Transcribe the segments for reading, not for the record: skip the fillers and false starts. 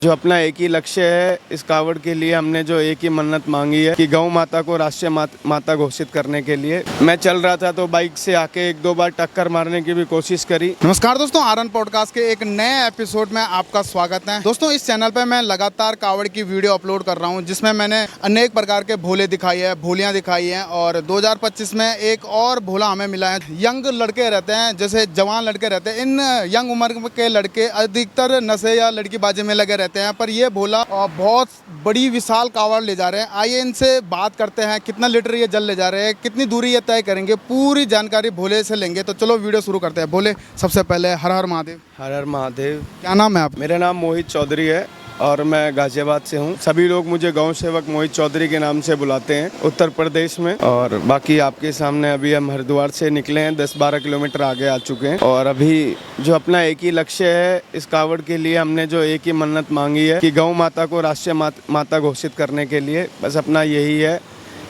जो अपना एक ही लक्ष्य है, इस कावड़ के लिए हमने जो एक ही मन्नत मांगी है कि गौ माता को राष्ट्रीय माता घोषित करने के लिए। मैं चल रहा था तो बाइक से आके एक दो बार टक्कर मारने की भी कोशिश करी। नमस्कार दोस्तों, आरन पॉडकास्ट के एक नए एपिसोड में आपका स्वागत है। दोस्तों, इस चैनल पे मैं लगातार कावड़ की वीडियो अपलोड कर रहा हूं, जिसमें मैंने अनेक प्रकार के भोले दिखाई है, भोलियां दिखाई हैं। और 2025 में एक और भोला हमें मिला है। यंग लड़के रहते हैं, जैसे जवान लड़के रहते हैं, इन यंग उम्र के लड़के अधिकतर नशे या लड़कीबाजी में लगे रहते हैं, पर ये भोला बहुत बड़ी विशाल कावड़ ले जा रहे हैं। आइए इनसे बात करते हैं, कितना लीटर ये जल ले जा रहे हैं, कितनी दूरी ये तय करेंगे, पूरी जानकारी भोले से लेंगे। तो चलो वीडियो शुरू करते हैं। भोले, सबसे पहले हर हर महादेव। हर हर महादेव। क्या नाम है आप? मेरा नाम मोहित चौधरी है और मैं गाजियाबाद से हूँ। सभी लोग मुझे गौ सेवक मोहित चौधरी के नाम से बुलाते हैं उत्तर प्रदेश में। और बाकी आपके सामने अभी हम हरिद्वार से निकले हैं, 10-12 किलोमीटर आगे आ चुके हैं। और अभी जो अपना एक ही लक्ष्य है, इस कावड़ के लिए हमने जो एक ही मन्नत मांगी है कि गौ माता को राष्ट्रीय माता घोषित करने के लिए। बस अपना यही है।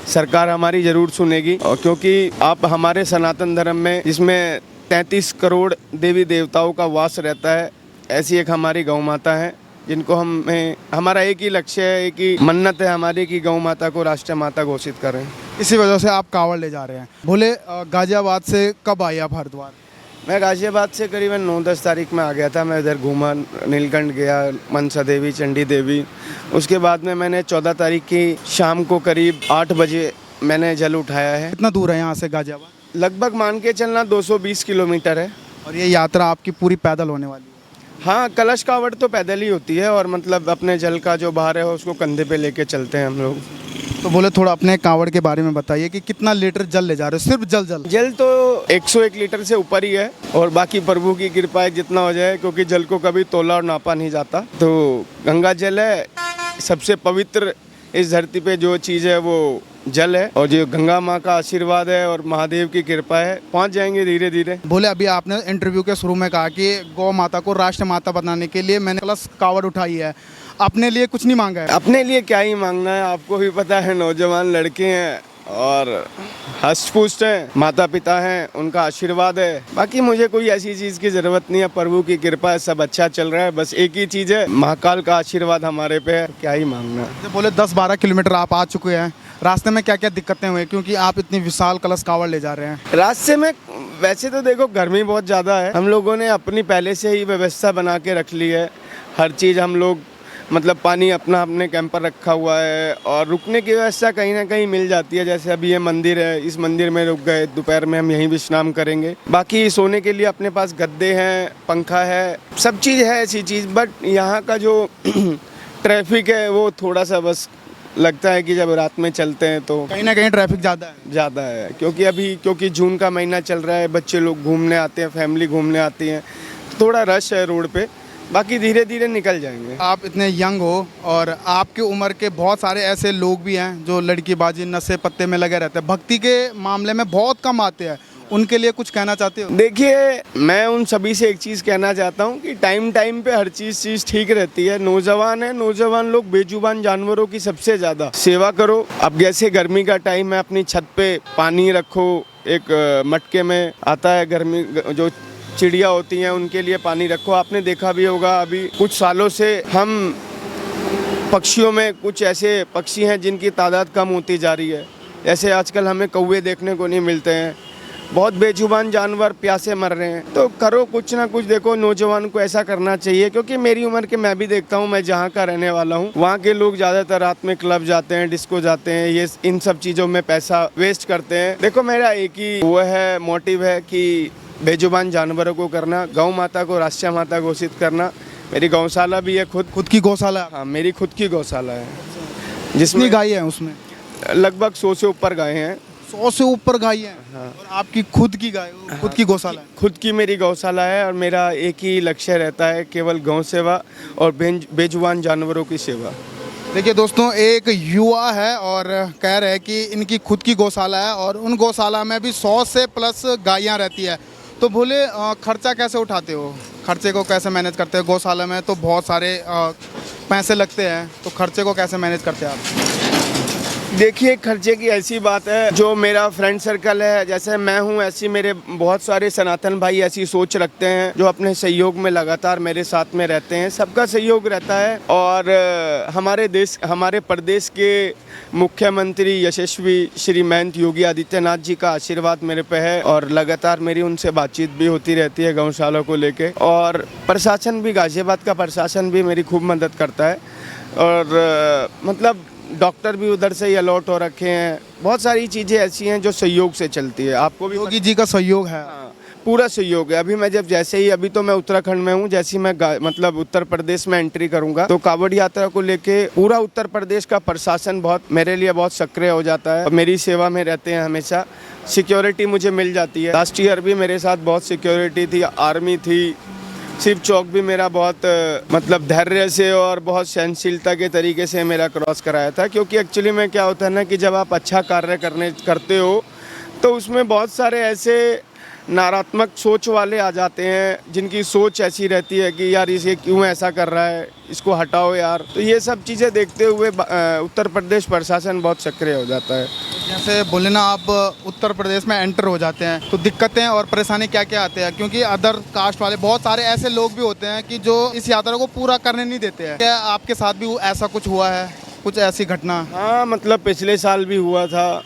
सरकार हमारी ज़रूर सुनेगी, और क्योंकि आप हमारे सनातन धर्म में, जिसमें 33 करोड़ देवी देवताओं का वास रहता है, ऐसी एक हमारी गौ माता है जिनको हमारा एक ही लक्ष्य है, एक ही मन्नत है हमारी कि गौ माता को राष्ट्रीय माता घोषित करें। इसी वजह से आप कावड़ ले जा रहे हैं। भोले, गाजियाबाद से कब आए आप हरिद्वार? मैं गाजियाबाद से करीबन 9-10 तारीख में आ गया था। मैं इधर घूमा, नीलकंठ गया, मनसा देवी, चंडी देवी। उसके बाद में मैंने 14 तारीख की शाम को करीब 8 बजे मैंने जल उठाया है। कितना दूर है यहाँ से गाजियाबाद? लगभग मान के चलना 220 किलोमीटर है। और ये यात्रा आपकी पूरी पैदल होने वाली है? हाँ, कलश कावड़ तो पैदल ही होती है, और मतलब अपने जल का जो भार है उसको कंधे पे लेके चलते हैं हम लोग। तो बोले, थोड़ा अपने कावड़ के बारे में बताइए कि कितना लीटर जल ले जा रहे हो? सिर्फ जल तो 101 लीटर से ऊपर ही है, और बाकी प्रभु की कृपा है जितना हो जाए, क्योंकि जल को कभी तोला और नापा नहीं जाता। तो गंगा जल है सबसे पवित्र, इस धरती पे जो चीज़ है वो जल है, और जो गंगा माँ का आशीर्वाद है और महादेव की कृपा है, पहुँच जाएंगे धीरे धीरे। बोले, अभी आपने इंटरव्यू के शुरू में कहा कि गौ माता को राष्ट्र माता बनाने के लिए मैंने प्लस कावड़ उठाई है। अपने लिए कुछ नहीं मांगा है? अपने लिए क्या ही मांगना है, आपको भी पता है, नौजवान लड़के हैं और हष्ट-पुष्ट हैं, माता पिता हैं, उनका आशीर्वाद है। बाकी मुझे कोई ऐसी चीज़ की ज़रूरत नहीं है, प्रभु की कृपा है, सब अच्छा चल रहा है। बस एक ही चीज़ है, महाकाल का आशीर्वाद हमारे पे है, क्या ही मांगना है। बोले 10-12 किलोमीटर आप आ चुके हैं, रास्ते में क्या क्या दिक्कतें हुई, क्योंकि आप इतनी विशाल कलश कावड़ ले जा रहे हैं? रास्ते में वैसे तो देखो गर्मी बहुत ज़्यादा है, हम लोगों ने अपनी पहले से ही व्यवस्था बना के रख ली है। हर चीज़ हम लोग, मतलब पानी अपना अपने कैंपर रखा हुआ है, और रुकने की व्यवस्था कहीं ना कहीं मिल जाती है। जैसे अभी ये मंदिर है, इस मंदिर में रुक गए, दोपहर में हम यहीं विश्राम करेंगे। बाकी सोने के लिए अपने पास गद्दे हैं, पंखा है, सब चीज़ है ऐसी चीज़। बट यहाँ का जो ट्रैफिक है वो थोड़ा सा बस लगता है कि जब रात में चलते हैं तो कहीं ना कहीं ट्रैफिक ज़्यादा है। क्योंकि जून का महीना चल रहा है, बच्चे लोग घूमने आते हैं, फैमिली घूमने आती है, तो थोड़ा रश है रोड पे। बाकी धीरे धीरे निकल जाएंगे। आप इतने यंग हो, और आपके उम्र के बहुत सारे ऐसे लोग भी हैं जो लड़कीबाजी, नशे पत्ते में लगे रहते हैं, भक्ति के मामले में बहुत कम आते हैं। उनके लिए कुछ कहना चाहते हो? देखिए, मैं उन सभी से एक चीज़ कहना चाहता हूँ कि टाइम पे हर चीज़ ठीक रहती है। नौजवान लोग बेजुबान जानवरों की सबसे ज़्यादा सेवा करो। अब जैसे गर्मी का टाइम है, अपनी छत पे पानी रखो, एक मटके में आता है, गर्मी जो चिड़िया होती हैं उनके लिए पानी रखो। आपने देखा भी होगा, अभी कुछ सालों से हम पक्षियों में कुछ ऐसे पक्षी हैं जिनकी तादाद कम होती जा रही है। जैसे आजकल हमें कौवे देखने को नहीं मिलते हैं, बहुत बेजुबान जानवर प्यासे मर रहे हैं। तो करो कुछ ना कुछ। देखो, नौजवान को ऐसा करना चाहिए, क्योंकि मेरी उम्र के मैं भी देखता हूँ, मैं जहाँ का रहने वाला हूँ, वहाँ के लोग ज़्यादातर रात में क्लब जाते हैं, डिस्को जाते हैं, ये इन सब चीज़ों में पैसा वेस्ट करते हैं। देखो, मेरा एक ही वो है, मोटिव है कि बेजुबान जानवरों को करना, गौ माता को राष्ट्रीय माता घोषित करना। मेरी गौशाला भी है, खुद की गौशाला? हाँ, मेरी खुद की गौशाला है, जिसमें गाय है। उसमें लगभग 100 से ऊपर गाय हैं। 100 से ऊपर गाय है? हाँ। और आपकी खुद की गाय, खुद की गौशाला है? खुद की मेरी गौशाला है, और मेरा एक ही लक्ष्य रहता है, केवल गौ सेवा और बेजुबान जानवरों की सेवा। देखिए दोस्तों, एक युवा है और कह रहे हैं कि इनकी खुद की गौशाला है, और उन गौशाला में भी 100 से प्लस गायें रहती है। तो बोले, खर्चा कैसे उठाते हो? खर्चे को कैसे मैनेज करते हो? गौशाला में तो बहुत सारे पैसे लगते हैं, तो खर्चे को कैसे मैनेज करते हैं आप? देखिए, खर्चे की ऐसी बात है, जो मेरा फ्रेंड सर्कल है, जैसे मैं हूँ ऐसी मेरे बहुत सारे सनातन भाई ऐसी सोच रखते हैं, जो अपने सहयोग में लगातार मेरे साथ में रहते हैं। सबका सहयोग रहता है और हमारे प्रदेश के मुख्यमंत्री यशस्वी श्री महंत योगी आदित्यनाथ जी का आशीर्वाद मेरे पे है और लगातार मेरी उनसे बातचीत भी होती रहती है गौशालों को लेके। और प्रशासन भी, गाजियाबाद का प्रशासन भी मेरी खूब मदद करता है और मतलब डॉक्टर भी उधर से ही अलॉट हो रखे हैं। बहुत सारी चीज़ें ऐसी हैं जो सहयोग से चलती है। आपको भी योगी जी का सहयोग है। हाँ, पूरा सहयोग है। अभी मैं अभी तो मैं उत्तराखंड में हूँ, जैसे ही मैं मतलब उत्तर प्रदेश में एंट्री करूंगा तो कावड़ यात्रा को लेके पूरा उत्तर प्रदेश का प्रशासन मेरे लिए बहुत सक्रिय हो जाता है और मेरी सेवा में रहते हैं हमेशा। सिक्योरिटी मुझे मिल जाती है। लास्ट ईयर भी मेरे साथ बहुत सिक्योरिटी थी, आर्मी थी। शिव चौक भी मेरा बहुत मतलब धैर्य से और बहुत सहनशीलता के तरीके से मेरा क्रॉस कराया था, क्योंकि एक्चुअली में क्या होता है ना कि जब आप अच्छा कार्य करते हो तो उसमें बहुत सारे ऐसे नकारात्मक सोच वाले आ जाते हैं, जिनकी सोच ऐसी रहती है कि यार इसे क्यों ऐसा कर रहा है, इसको हटाओ यार। तो ये सब चीज़ें देखते हुए उत्तर प्रदेश प्रशासन बहुत सक्रिय हो जाता है। जैसे बोले ना, आप उत्तर प्रदेश में एंटर हो जाते हैं तो दिक्कतें और परेशानी क्या क्या आते हैं? क्योंकि अदर कास्ट वाले बहुत सारे ऐसे लोग भी होते हैं कि जो इस यात्रा को पूरा करने नहीं देते हैं। क्या आपके साथ भी ऐसा कुछ हुआ है, कुछ ऐसी घटना? हाँ, मतलब पिछले साल भी हुआ था।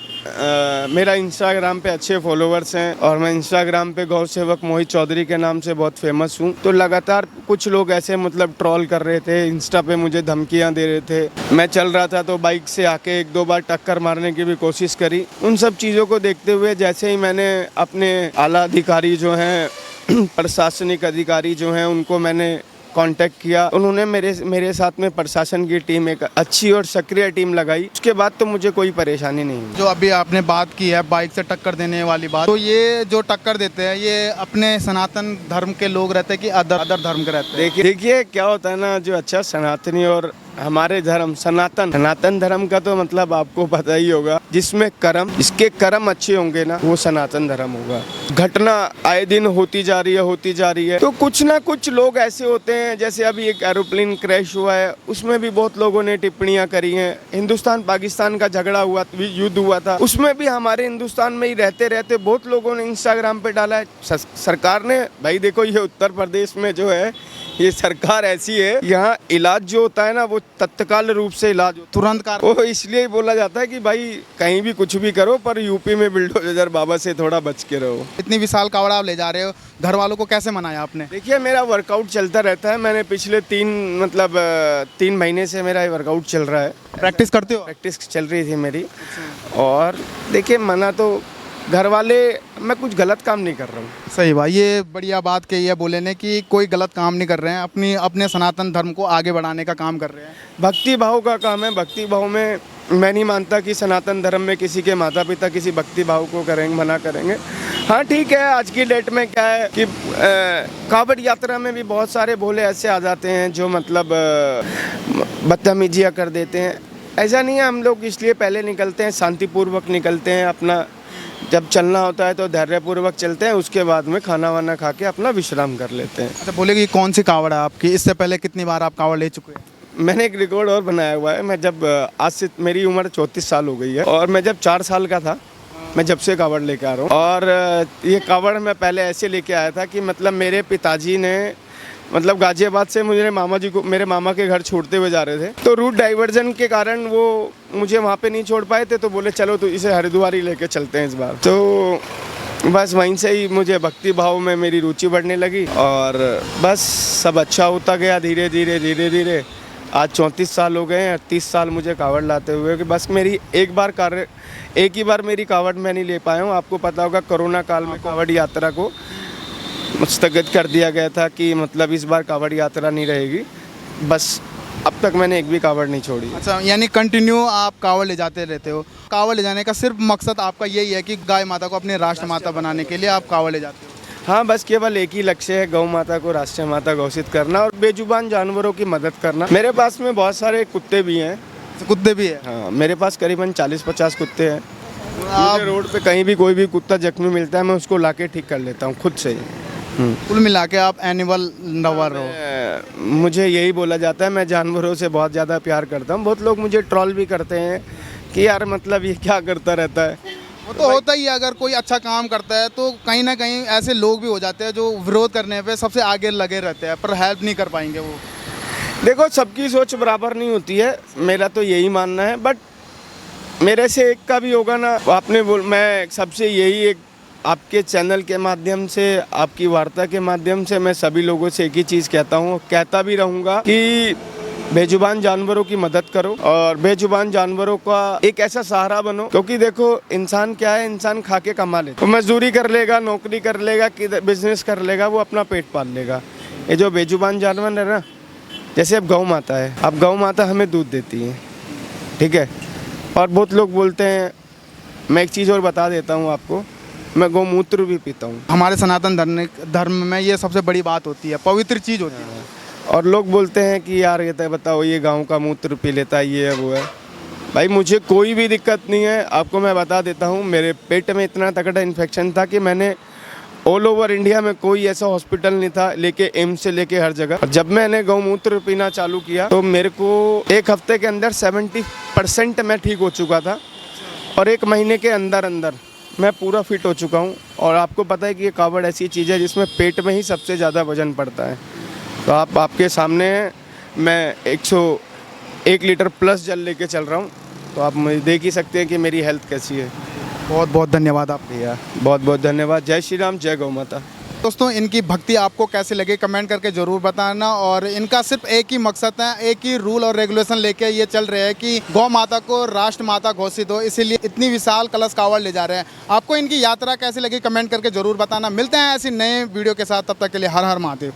मेरा इंस्टाग्राम पे अच्छे फॉलोअर्स हैं और मैं इंस्टाग्राम पे गौ सेवक मोहित चौधरी के नाम से बहुत फेमस हूँ। तो लगातार कुछ लोग ऐसे मतलब ट्रोल कर रहे थे, इंस्टा पे मुझे धमकियाँ दे रहे थे। मैं चल रहा था तो बाइक से आके 1-2 बार टक्कर मारने की भी कोशिश करी। उन सब चीज़ों को देखते हुए जैसे ही मैंने अपने आला अधिकारी जो हैं प्रशासनिक अधिकारी जो हैं उनको मैंने कांटेक्ट किया, उन्होंने मेरे साथ में प्रशासन की टीम, एक अच्छी और सक्रिय टीम लगाई। उसके बाद तो मुझे कोई परेशानी नहीं हुई। जो अभी आपने बात की है बाइक से टक्कर देने वाली बात, तो ये जो टक्कर देते हैं ये अपने सनातन धर्म के लोग रहते हैं कि अदर धर्म के रहते हैं? देखिए क्या होता है ना, जो अच्छा सनातनी और हमारे धर्म सनातन धर्म का तो मतलब आपको पता ही होगा, जिसमें जिसके कर्म अच्छे होंगे ना वो सनातन धर्म होगा। घटना आए दिन होती जा रही है। तो कुछ ना कुछ लोग ऐसे होते हैं, जैसे अभी एक एरोप्लेन क्रैश हुआ है, उसमें भी बहुत लोगों ने टिप्पणियां करी हैं। हिंदुस्तान पाकिस्तान का झगड़ा हुआ, युद्ध हुआ था, उसमें भी हमारे हिंदुस्तान में ही रहते बहुत लोगों ने इंस्टाग्राम पे डाला है। सरकार ने, भाई देखो ये उत्तर प्रदेश में जो है ये सरकार ऐसी है, यहाँ इलाज जो होता है ना वो तत्काल रूप से इलाज तुरंत वो इसलिए बोला जाता है कि भाई कहीं भी कुछ भी करो पर यूपी में बुलडोजर बाबा से थोड़ा बच के रहो। इतनी विशाल कावड़ आप ले जा रहे हो, घर वालों को कैसे मनाया आपने? देखिए, मेरा वर्कआउट चलता रहता है। मैंने पिछले 3 महीने से मेरा वर्कआउट चल रहा है। प्रैक्टिस करते हो? प्रैक्टिस चल रही थी मेरी। और देखिए, मना तो घर वाले, मैं कुछ गलत काम नहीं कर रहा हूँ। सही बात, ये बढ़िया बात कही है बोले ने कि कोई गलत काम नहीं कर रहे हैं, अपने सनातन धर्म को आगे बढ़ाने का काम कर रहे हैं। भक्ति भाव का काम है। भक्ति भाव में मैं नहीं मानता कि सनातन धर्म में किसी के माता पिता किसी भक्ति भाव को मना करेंगे। हाँ ठीक है, आज की डेट में क्या है कि कावड़ यात्रा में भी बहुत सारे भोले ऐसे आ जाते हैं जो मतलब बदतमीजियाँ कर देते हैं। ऐसा नहीं है, हम लोग इसलिए पहले निकलते हैं, शांतिपूर्वक निकलते हैं। अपना जब चलना होता है तो धैर्यपूर्वक चलते हैं, उसके बाद में खाना वाना खा के अपना विश्राम कर लेते हैं। अच्छा, बोले कि कौन सी कावड़ है आपकी? इससे पहले कितनी बार आप कावड़ ले चुके हैं? मैंने एक रिकॉर्ड और बनाया हुआ है। मैं जब आज से मेरी उम्र 34 साल हो गई है और मैं जब 4 साल का था, मैं जब से कावड़ लेके आ रहा हूँ। और ये कावड़ मैं पहले ऐसे लेके आया था कि मतलब मेरे पिताजी ने मतलब गाजियाबाद से मेरे मामा के घर छोड़ते हुए जा रहे थे, तो रूट डाइवर्जन के कारण वो मुझे वहाँ पे नहीं छोड़ पाए थे, तो बोले चलो तो इसे हरिद्वार ही लेके चलते हैं इस बार। तो बस वहीं से ही मुझे भक्ति भाव में मेरी रुचि बढ़ने लगी और बस सब अच्छा होता गया धीरे धीरे। आज 34 साल हो गए हैं, 30 साल मुझे कावड़ लाते हुए। कि बस मेरी एक ही बार मेरी कावड़ मैं नहीं ले पाया हूँ। आपको पता होगा कोरोना काल में कावड़ यात्रा को स्थगित कर दिया गया था कि मतलब इस बार कावड़ यात्रा नहीं रहेगी। बस अब तक मैंने एक भी कावड़ नहीं छोड़ी। अच्छा, यानी कंटिन्यू आप कावड़ ले जाते रहते हो। कावड़ ले जाने का सिर्फ मकसद आपका यही है कि गाय माता को अपनी राष्ट्र माता बनाने के लिए आप कावड़ ले जाते हो? हाँ, बस केवल एक ही लक्ष्य है, गौ माता को राष्ट्रीय माता घोषित करना और बेजुबान जानवरों की मदद करना। मेरे पास में बहुत सारे कुत्ते भी हैं। कुत्ते भी है? हाँ, मेरे पास करीबन 40-50 कुत्ते हैं। मुझे रोड पे कहीं भी कोई भी कुत्ता जख्मी मिलता है, मैं उसको लाके ठीक कर लेता हूँ खुद से ही। कुल मिला के आप एनिमल लवर हो? मुझे यही बोला जाता है, मैं जानवरों से बहुत ज़्यादा प्यार करता हूँ। बहुत लोग मुझे ट्रोल भी करते हैं कि यार मतलब ये क्या करता रहता है। वो तो होता ही है, अगर कोई अच्छा काम करता है तो कहीं ना कहीं ऐसे लोग भी हो जाते हैं जो विरोध करने पे सबसे आगे लगे रहते हैं पर हेल्प नहीं कर पाएंगे वो। देखो सबकी सोच बराबर नहीं होती है, मेरा तो यही मानना है। बट मेरे से एक का भी होगा ना। मैं सबसे यही एक आपके चैनल के माध्यम से, आपकी वार्ता के माध्यम से मैं सभी लोगों से एक ही चीज़ कहता हूँ, कहता भी रहूँगा कि बेजुबान जानवरों की मदद करो और बेजुबान जानवरों का एक ऐसा सहारा बनो। क्योंकि देखो इंसान क्या है, इंसान खा के कमा ले, तो मजदूरी कर लेगा, नौकरी कर लेगा, बिजनेस कर लेगा, वो अपना पेट पाल लेगा। ये जो बेजुबान जानवर है ना, जैसे अब गौ माता है, अब गौ माता हमें दूध देती है, ठीक है। और बहुत लोग बोलते हैं, मैं एक चीज़ और बता देता हूँ आपको, मैं गौमूत्र भी पीता हूँ। हमारे सनातन धर्म में ये सबसे बड़ी बात होती है, पवित्र चीज़ होती है। और लोग बोलते हैं कि यार ये तो बताओ, ये गांव का मूत्र पी लेता है, ये है वो है। भाई मुझे कोई भी दिक्कत नहीं है, आपको मैं बता देता हूँ। मेरे पेट में इतना तगड़ा इन्फेक्शन था कि मैंने ऑल ओवर इंडिया में कोई ऐसा हॉस्पिटल नहीं था, लेके एम्स से लेके हर जगह। और जब मैंने गौमूत्र पीना चालू किया तो मेरे को एक हफ्ते के अंदर 70% मैं ठीक हो चुका था और एक महीने के अंदर अंदर मैं पूरा फिट हो चुका हूँ। और आपको पता है कि ये कावड़ ऐसी चीज़ है जिसमें पेट में ही सबसे ज़्यादा वजन पड़ता है। तो आपके सामने मैं 101 लीटर प्लस जल लेके चल रहा हूँ, तो आप मुझे देख ही सकते हैं कि मेरी हेल्थ कैसी है। बहुत बहुत धन्यवाद आप भैया, बहुत बहुत धन्यवाद। जय श्री राम, जय गौ माता। दोस्तों, इनकी भक्ति आपको कैसे लगे कमेंट करके ज़रूर बताना। और इनका सिर्फ एक ही मकसद है, एक ही रूल और रेगुलेशन लेके ये चल रहे हैं कि गौ माता को राष्ट्र माता घोषित हो, इसीलिए इतनी विशाल कलश कावड़ ले जा रहे हैं। आपको इनकी यात्रा कैसी लगी कमेंट करके ज़रूर बताना। मिलते हैं ऐसी नए वीडियो के साथ, तब तक के लिए हर हर महादेव।